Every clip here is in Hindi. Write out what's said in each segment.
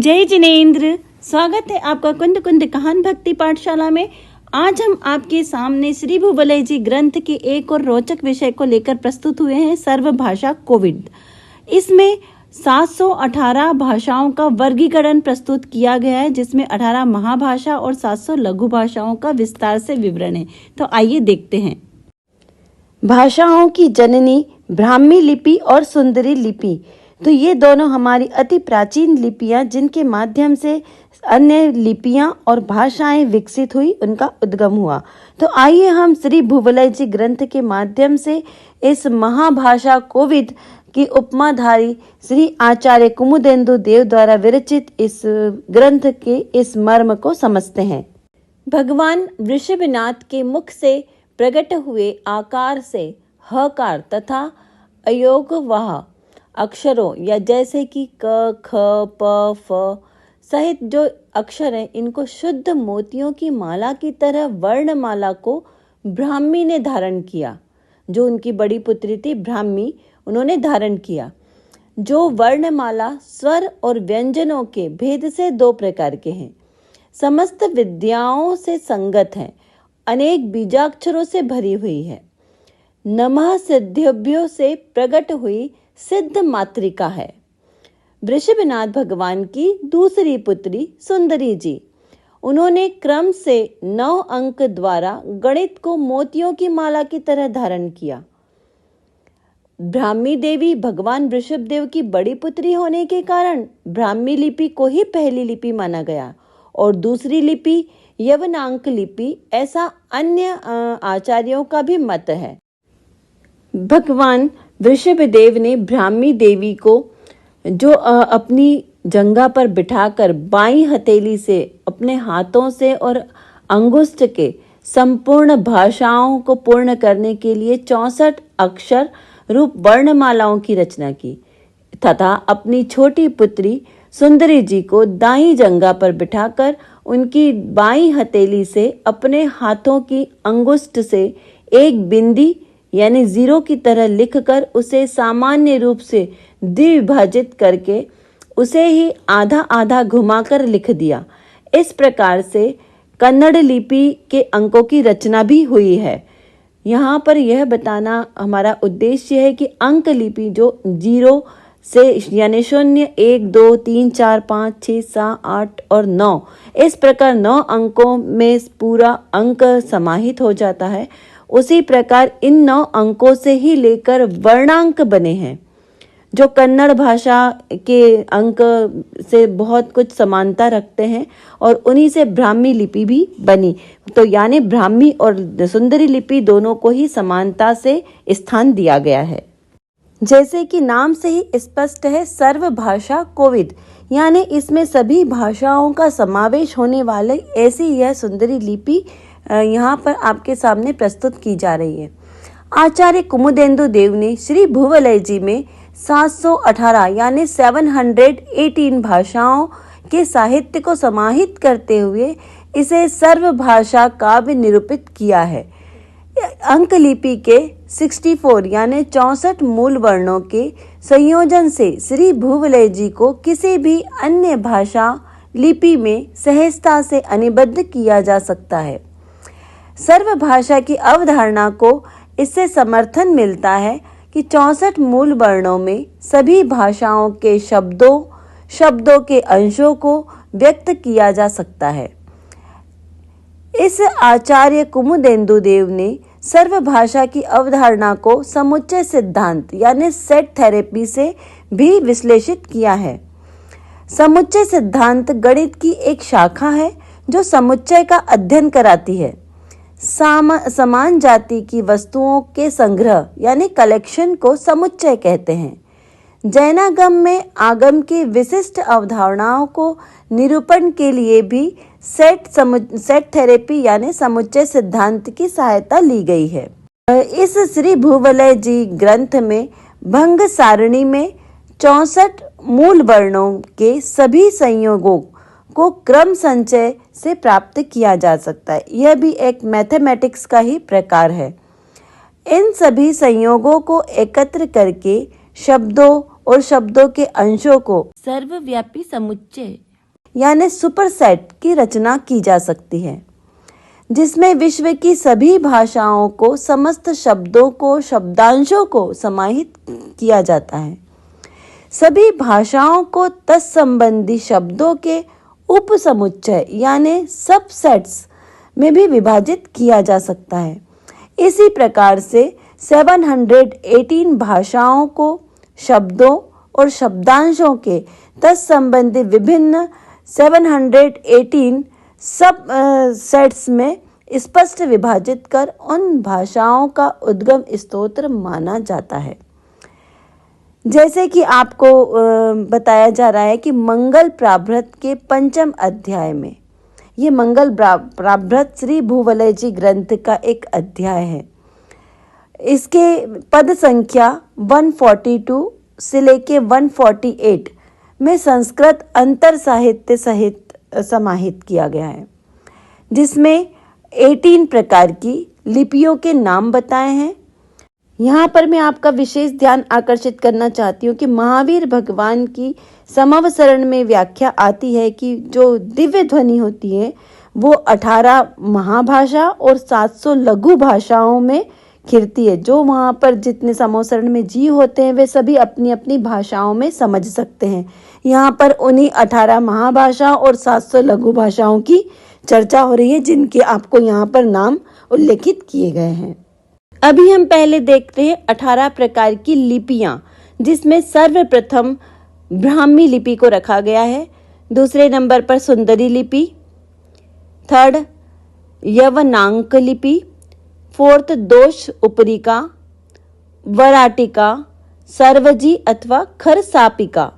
जय जिनेन्द्र। स्वागत है आपका कुंद कुंद कहान भक्ति पाठशाला में। आज हम आपके सामने श्री भूवलय जी ग्रंथ के एक और रोचक विषय को लेकर प्रस्तुत हुए हैं, सर्वभाषा कोविद। इसमें 718 भाषाओं का वर्गीकरण प्रस्तुत किया गया है, जिसमें 18 महाभाषा और 700 लघु भाषाओं का विस्तार से विवरण है। तो आइए देखते हैं। भाषाओं की जननी ब्राह्मी लिपि और सुंदरी लिपि, तो ये दोनों हमारी अति प्राचीन लिपियां, जिनके माध्यम से अन्य लिपियां और भाषाएं विकसित हुई, उनका उद्गम हुआ। तो आइए हम श्री भूवलय जी ग्रंथ के माध्यम से इस महाभाषा कोविद की उपमाधारी श्री आचार्य कुमुदेन्दु देव द्वारा विरचित इस ग्रंथ के इस मर्म को समझते हैं। भगवान वृषभनाथ के मुख से प्रकट हुए आकार से हकार तथा अयोगवाह अक्षरों या जैसे कि क, ख, प, फ सहित जो अक्षर हैं, इनको शुद्ध मोतियों की माला की तरह वर्णमाला को ब्राह्मी ने धारण किया। जो उनकी बड़ी पुत्री थी ब्राह्मी, उन्होंने धारण किया। जो वर्णमाला स्वर और व्यंजनों के भेद से 2 प्रकार के हैं, समस्त विद्याओं से संगत है, अनेक बीजाक्षरों से भरी हुई है, नमः सिद्ध्यभ्यों से प्रकट हुई सिद्ध मातृका है। वृषभनाथ भगवान की दूसरी पुत्री सुंदरी जी, उन्होंने क्रम से 9 अंक द्वारा गणित को मोतियों की माला की तरह धारण किया। ब्राह्मी देवी भगवान वृषभदेव की बड़ी पुत्री होने के कारण ब्राह्मी लिपि को ही पहली लिपि माना गया और दूसरी लिपि यवनांक लिपि, ऐसा अन्य आचार्यों का भी मत है। भगवान वृषभदेव ने ब्राह्मी देवी को जो अपनी जंघा पर बिठाकर बाईं हथेली से अपने हाथों से और अंगुष्ठ के संपूर्ण भाषाओं को पूर्ण करने के लिए 64 अक्षर रूप वर्णमालाओं की रचना की तथा अपनी छोटी पुत्री सुंदरी जी को दाईं जंघा पर बिठाकर उनकी बाईं हथेली से अपने हाथों की अंगुष्ठ से एक बिंदी यानी 0 की तरह लिखकर उसे सामान्य रूप से द्विभाजित करके उसे ही आधा आधा घुमाकर लिख दिया। इस प्रकार से कन्नड़ लिपि के अंकों की रचना भी हुई है। यहाँ पर यह बताना हमारा उद्देश्य है कि अंक लिपि जो 0 से यानी 0, 1, 2, 3, 4, 5, 6, 7, 8 और 9, इस प्रकार 9 अंकों में पूरा अंक समाहित हो जाता है। उसी प्रकार इन 9 अंकों से ही लेकर वर्णांक बने हैं, जो कन्नड़ भाषा के अंक से बहुत कुछ समानता रखते हैं और उन्हीं से ब्राह्मी लिपि भी बनी। तो यानी ब्राह्मी और सुंदरी लिपि दोनों को ही समानता से स्थान दिया गया है। जैसे कि नाम से ही स्पष्ट है, सर्वभाषा कोविद, यानी इसमें सभी भाषाओं का समावेश होने वाले ऐसी यह सुंदरी लिपि यहाँ पर आपके सामने प्रस्तुत की जा रही है। आचार्य कुमुदेन्दु देव ने श्री भूवलय जी में 718 यानी 718 भाषाओं के साहित्य को समाहित करते हुए इसे सर्वभाषा काव्य निरूपित किया है। अंक लिपि के 64 यानी 64 मूल वर्णों के संयोजन से श्री भूवलय जी को किसी भी अन्य भाषा लिपि में सहजता से अनिबद्ध किया जा सकता है। सर्वभाषा की अवधारणा को इससे समर्थन मिलता है कि 64 मूल वर्णों में सभी भाषाओं के शब्दों के अंशों को व्यक्त किया जा सकता है। इस आचार्य कुमुदेन्दु देव ने सर्वभाषा की अवधारणा को समुच्चय सिद्धांत यानी सेट थेरेपी से भी विश्लेषित किया है। समुच्चय सिद्धांत गणित की एक शाखा है जो समुच्चय का अध्ययन कराती है। समान जाति की वस्तुओं के संग्रह यानी कलेक्शन को समुच्चय कहते हैं। जैनागम में आगम की विशिष्ट अवधारणाओं को निरूपण के लिए भी सेट थेरेपी यानी समुच्चय सिद्धांत की सहायता ली गई है। इस श्री भूवलय जी ग्रंथ में भंग सारणी में 64 मूल वर्णों के सभी संयोगों को क्रम संचय से प्राप्त किया जा सकता है। यह भी एक मैथमेटिक्स का ही प्रकार है। इन सभी संयोगों को एकत्र करके शब्दों और शब्दों के अंशों को सर्वव्यापी समुच्चय यानी सुपरसेट की रचना की जा सकती है, जिसमें विश्व की सभी भाषाओं को, समस्त शब्दों को, शब्दांशों को समाहित किया जाता है। सभी भाषाओं को तत्संबंधी शब्दों के उपसमुच्चय यानी सबसेट्स में भी विभाजित किया जा सकता है। इसी प्रकार से 718 भाषाओं को शब्दों और शब्दांशों के तत्संबंधी विभिन्न 718 सब सेट्स में स्पष्ट विभाजित कर उन भाषाओं का उद्गम स्तोत्र माना जाता है। जैसे कि आपको बताया जा रहा है कि मंगल प्राभृत के 5वें अध्याय में, ये मंगल प्राभृत श्री भूवलय जी ग्रंथ का एक अध्याय है। इसके पद संख्या 142 से लेके 148 में संस्कृत अंतर साहित्य सहित समाहित किया गया है, जिसमें 18 प्रकार की लिपियों के नाम बताए हैं। यहाँ पर मैं आपका विशेष ध्यान आकर्षित करना चाहती हूँ कि महावीर भगवान की समवसरण में व्याख्या आती है कि जो दिव्य ध्वनि होती है वो 18 महाभाषा और 700 लघु भाषाओं में खिरती है। जो वहाँ पर जितने समवसरण में जीव होते हैं वे सभी अपनी अपनी भाषाओं में समझ सकते हैं। यहाँ पर उन्हीं 18 महाभाषा और 700 लघु भाषाओं की चर्चा हो रही है, जिनके आपको यहाँ पर नाम उल्लेखित किए गए हैं। अभी हम पहले देखते हैं 18 प्रकार की लिपियां, जिसमें सर्वप्रथम ब्राह्मी लिपि को रखा गया है। दूसरे नंबर पर सुंदरी लिपि, थर्ड यवनांक लिपि, फोर्थ दोष उपरिका, वराटिका, सर्वजी अथवा खरसापिका,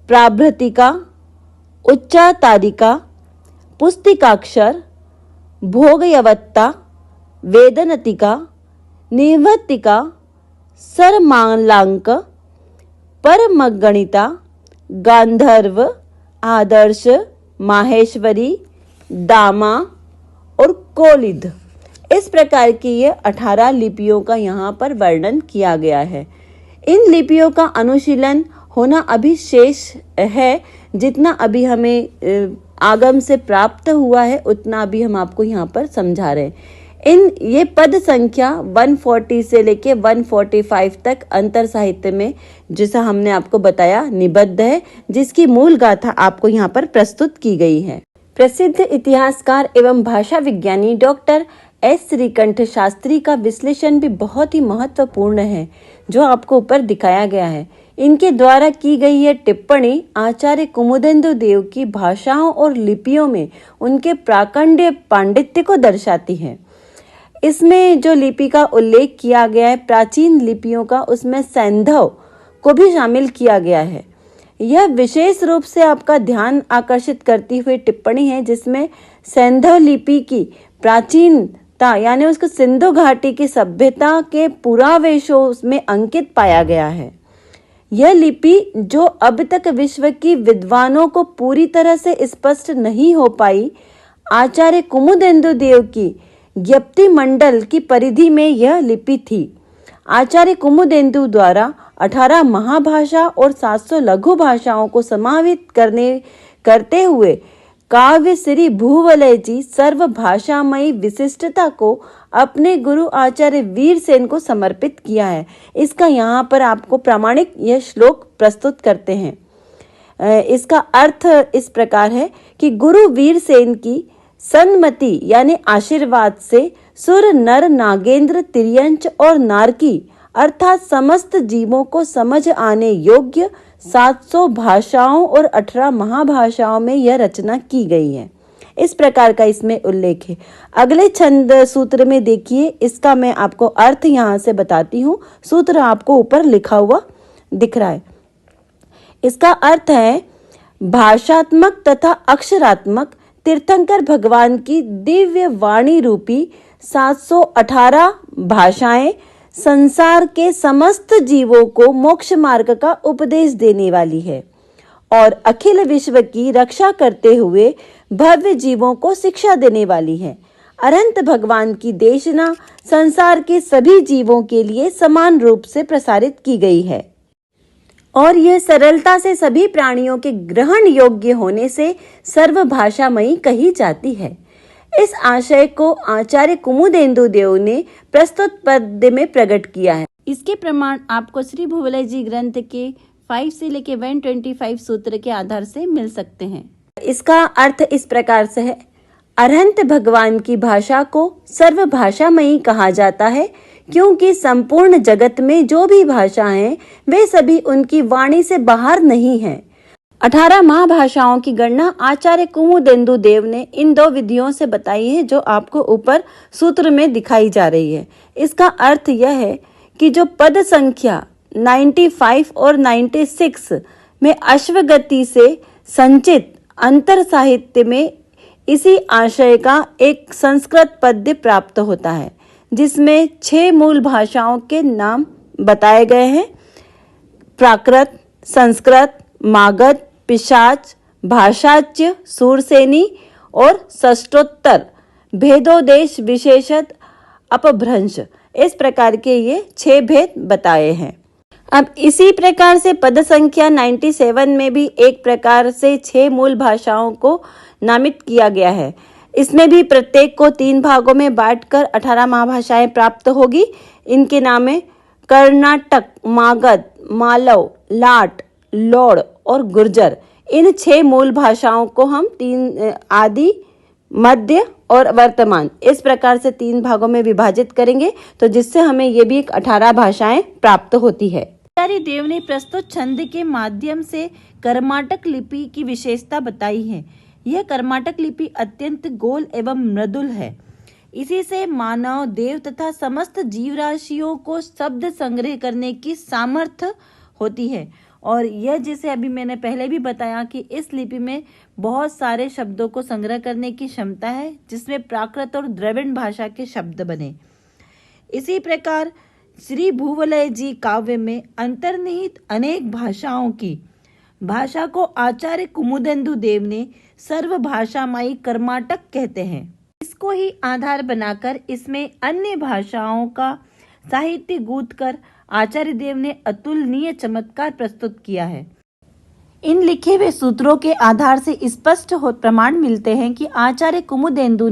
प्राभृतिका, उच्चातारिका, पुस्तिकाक्षर, भोगयवत्ता, वेदनतिका, निवृत्तिका, सरमालांक, परमगणिता, गांधर्व, आदर्श, माहेश्वरी, दामा और कोलिद। इस प्रकार की ये 18 लिपियों का यहाँ पर वर्णन किया गया है। इन लिपियों का अनुशीलन होना अभी शेष है। जितना अभी हमें आगम से प्राप्त हुआ है उतना अभी हम आपको यहाँ पर समझा रहे हैं। ये पद संख्या 140 से लेके 145 तक अंतर साहित्य में, जैसा हमने आपको बताया, निबद्ध है, जिसकी मूल गाथा आपको यहाँ पर प्रस्तुत की गई है। प्रसिद्ध इतिहासकार एवं भाषा विज्ञानी डॉक्टर एस श्रीकंठ शास्त्री का विश्लेषण भी बहुत ही महत्वपूर्ण है, जो आपको ऊपर दिखाया गया है। इनके द्वारा की गई यह टिप्पणी आचार्य कुमुदेंदु देव की भाषाओं और लिपियों में उनके प्राकंड्य पांडित्य को दर्शाती है। इसमें जो लिपि का उल्लेख किया गया है प्राचीन लिपियों का, उसमें सैंधव को भी शामिल किया गया है। यह विशेष रूप से आपका ध्यान आकर्षित करती हुई टिप्पणी है, जिसमें सैंधव लिपि की प्राचीनता यानी उसको सिंधु घाटी की सभ्यता के पुरावेशों उसमें अंकित पाया गया है। यह लिपि जो अब तक विश्व की विद्वानों को पूरी तरह से स्पष्ट नहीं हो पाई, आचार्य कुमुदेंदु देव की ज्ञप्ति मंडल की परिधि में यह लिपि थी। आचार्य कुमुदेंदु द्वारा 18 महाभाषा और 700 लघु भाषाओं को समाहित करते हुए काव्य श्री भूवलय जी सर्वभाषामयी विशिष्टता को अपने गुरु आचार्य वीरसेन को समर्पित किया है। इसका यहाँ पर आपको प्रामाणिक यह श्लोक प्रस्तुत करते हैं। इसका अर्थ इस प्रकार है कि गुरु वीरसेन की सन्मति यानी आशीर्वाद से सुर नर नागेंद्र तिर्यंच और नारकी अर्थात समस्त जीवों को समझ आने योग्य 700 भाषाओं और 18 महाभाषाओं में यह रचना की गई है। इस प्रकार का इसमें उल्लेख है। अगले छंद सूत्र में देखिए, इसका मैं आपको अर्थ यहाँ से बताती हूँ। सूत्र आपको ऊपर लिखा हुआ दिख रहा है। इसका अर्थ है भाषात्मक तथा अक्षरात्मक तीर्थंकर भगवान की दिव्य वाणी रूपी 718 भाषाएं संसार के समस्त जीवों को मोक्ष मार्ग का उपदेश देने वाली है और अखिल विश्व की रक्षा करते हुए भव्य जीवों को शिक्षा देने वाली है। अनंत भगवान की देशना संसार के सभी जीवों के लिए समान रूप से प्रसारित की गई है। और यह सरलता से सभी प्राणियों के ग्रहण योग्य होने से सर्वभाषामयी कही जाती है। इस आशय को आचार्य कुमुदेन्दु देव ने प्रस्तुत पद्य में प्रकट किया है। इसके प्रमाण आपको श्री भूवलय जी ग्रंथ के 5 से लेके 125 सूत्र के आधार से मिल सकते हैं। इसका अर्थ इस प्रकार से है, अरहंत भगवान की भाषा को सर्वभाषामयी कहा जाता है क्योंकि संपूर्ण जगत में जो भी भाषा हैं वे सभी उनकी वाणी से बाहर नहीं हैं। 18 महाभाषाओं की गणना आचार्य कुमुदेन्दु देव ने इन 2 विधियों से बताई है जो आपको ऊपर सूत्र में दिखाई जा रही है। इसका अर्थ यह है कि जो पद संख्या 95 और 96 में अश्वगति से संचित अंतर साहित्य में इसी आशय का एक संस्कृत पद्य प्राप्त होता है जिसमें 6 मूल भाषाओं के नाम बताए गए हैं। प्राकृत, संस्कृत, मागध, पिशाच, भाषाच्य, सूरसेनी और षष्ठोत्तर, भेदोदेश, विशेषत, अपभ्रंश, इस प्रकार के ये 6 भेद बताए हैं। अब इसी प्रकार से पद संख्या 97 में भी एक प्रकार से 6 मूल भाषाओं को नामित किया गया है। इसमें भी प्रत्येक को 3 भागों में बांटकर 18 महाभाषाएं प्राप्त होगी। इनके नाम है कर्नाटक, मागध, मालव, लाट, लोड और गुर्जर। इन 6 मूल भाषाओं को हम 3 आदि, मध्य और वर्तमान इस प्रकार से 3 भागों में विभाजित करेंगे तो जिससे हमें ये भी 18 भाषाएं प्राप्त होती है। आचार्य देव ने प्रस्तुत छंद के माध्यम से कर्माटक लिपि की विशेषता बताई है। यह कर्माटक लिपि अत्यंत गोल एवं मृदुल है। इसी से मानव, देव तथा समस्त जीव राशियों को शब्द संग्रह करने की सामर्थ्य होती है। और यह जैसे अभी मैंने पहले भी बताया कि इस लिपि में बहुत सारे शब्दों को संग्रह करने की क्षमता है जिसमें प्राकृत और द्रविड़ भाषा के शब्द बने। इसी प्रकार श्री भूवलय जी काव्य में अंतर्निहित अनेक भाषाओं की भाषा को आचार्य कुमुदेन्दु देव ने सर्वभाषामयी कर्माटक कहते हैं। इसको ही आधार बनाकर इसमें अन्य भाषाओं का साहित्य गूंथ कर आचार्य देव ने अतुलनीय चमत्कार प्रस्तुत किया है। इन लिखे हुए सूत्रों के आधार से स्पष्ट प्रमाण मिलते हैं कि आचार्य कुमुदेन्दु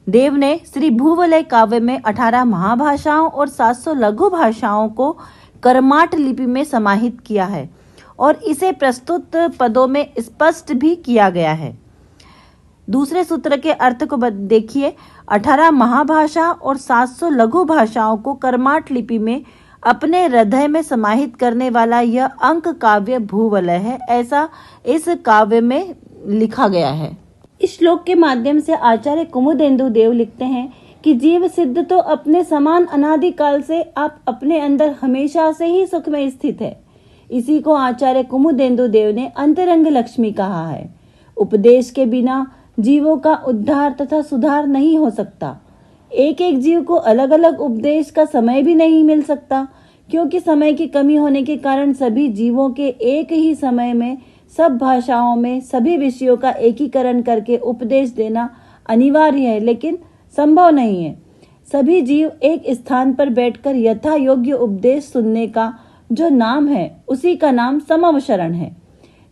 देव ने श्री भूवलय काव्य में 18 महाभाषाओं और 700 लघु भाषाओं को कर्माट लिपि में समाहित किया है और इसे प्रस्तुत पदों में स्पष्ट भी किया गया है। दूसरे सूत्र के अर्थ को देखिए, 18 महाभाषा और 700 लघु भाषाओं को कर्माट लिपि में अपने हृदय में समाहित करने वाला यह अंक काव्य भूवलय है, ऐसा इस काव्य में लिखा गया है। इस श्लोक के माध्यम से आचार्य कुमुदेन्दु देव लिखते हैं कि जीव सिद्ध तो अपने समान अनादि काल से आप अपने अंदर हमेशा से ही सुख में स्थित है। इसी को आचार्य कुमुदेन्दु देव ने अंतरंग लक्ष्मी कहा है। उपदेश के बिना जीवों का उद्धार तथा सुधार नहीं हो सकता। एक एक जीव को अलग अलग उपदेश का समय भी नहीं मिल सकता क्योंकि समय की कमी होने के कारण सभी जीवों के एक ही समय में सब भाषाओं में सभी विषयों का एकीकरण करके उपदेश देना अनिवार्य है, लेकिन संभव नहीं है। सभी जीव एक स्थान पर बैठकर यथा योग्य उपदेश सुनने का जो नाम है उसी का नाम समवशरण है।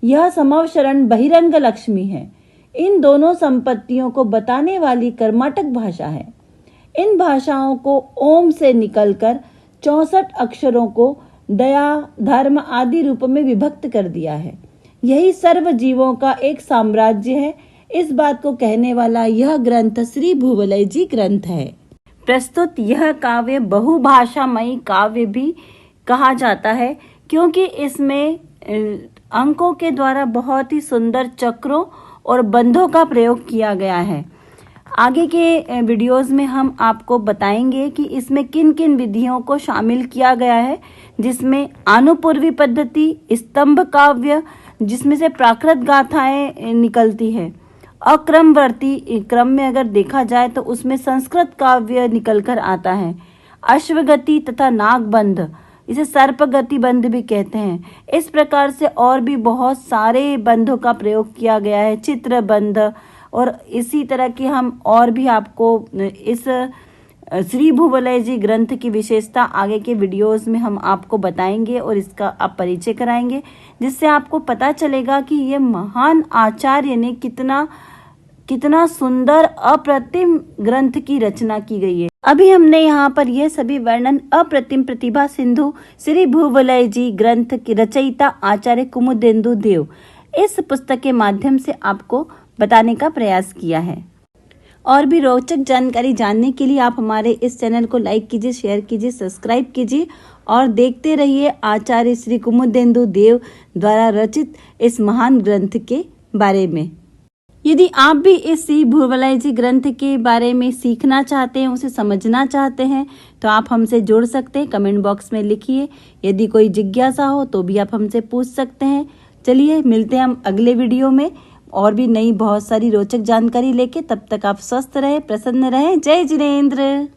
यह समवशरण बहिरंग लक्ष्मी है। इन दोनों संपत्तियों को बताने वाली कर्माटक भाषा है। इन भाषाओं को ओम से निकलकर 64 अक्षरों को दया, धर्म आदि रूप में विभक्त कर दिया है। यही सर्व जीवों का एक साम्राज्य है। इस बात को कहने वाला यह ग्रंथ श्री भूवलय जी ग्रंथ है। प्रस्तुत यह काव्य बहुभाषामयी काव्य भी कहा जाता है क्योंकि इसमें अंकों के द्वारा बहुत ही सुंदर चक्रों और बंधों का प्रयोग किया गया है। आगे के वीडियोस में हम आपको बताएंगे कि इसमें किन किन विधियों को शामिल किया गया है, जिसमें आनुपूर्वी पद्धति, स्तंभ काव्य जिसमें से प्राकृत गाथाएं निकलती है, अक्रमवर्ती क्रम में अगर देखा जाए तो उसमें संस्कृत काव्य निकलकर आता है, अश्वगति तथा नागबंध, इसे सर्पगति बंध भी कहते हैं। इस प्रकार से और भी बहुत सारे बंधों का प्रयोग किया गया है, चित्र बंध, और इसी तरह की हम और भी आपको इस श्री भूवलय जी ग्रंथ की विशेषता आगे के वीडियोस में हम आपको बताएंगे और इसका आप परिचय कराएंगे, जिससे आपको पता चलेगा कि ये महान आचार्य ने कितना सुंदर अप्रतिम ग्रंथ की रचना की गई है। अभी हमने यहाँ पर यह सभी वर्णन अप्रतिम प्रतिभा सिंधु श्री भूवलय जी ग्रंथ की रचयिता आचार्य कुमुदेन्दु देव इस पुस्तक के माध्यम से आपको बताने का प्रयास किया है। और भी रोचक जानकारी जानने के लिए आप हमारे इस चैनल को लाइक कीजिए, शेयर कीजिए, सब्सक्राइब कीजिए और देखते रहिए आचार्य श्री कुमुदेन्दु देव द्वारा रचित इस महान ग्रंथ के बारे में। यदि आप भी इस श्री भूवलय जी ग्रंथ के बारे में सीखना चाहते हैं, उसे समझना चाहते हैं, तो आप हमसे जुड़ सकते हैं। कमेंट बॉक्स में लिखिए। यदि कोई जिज्ञासा हो तो भी आप हमसे पूछ सकते हैं। चलिए मिलते हैं हम अगले वीडियो में और भी नई बहुत सारी रोचक जानकारी लेके। तब तक आप स्वस्थ रहे, प्रसन्न रहे। जय जिनेंद्र।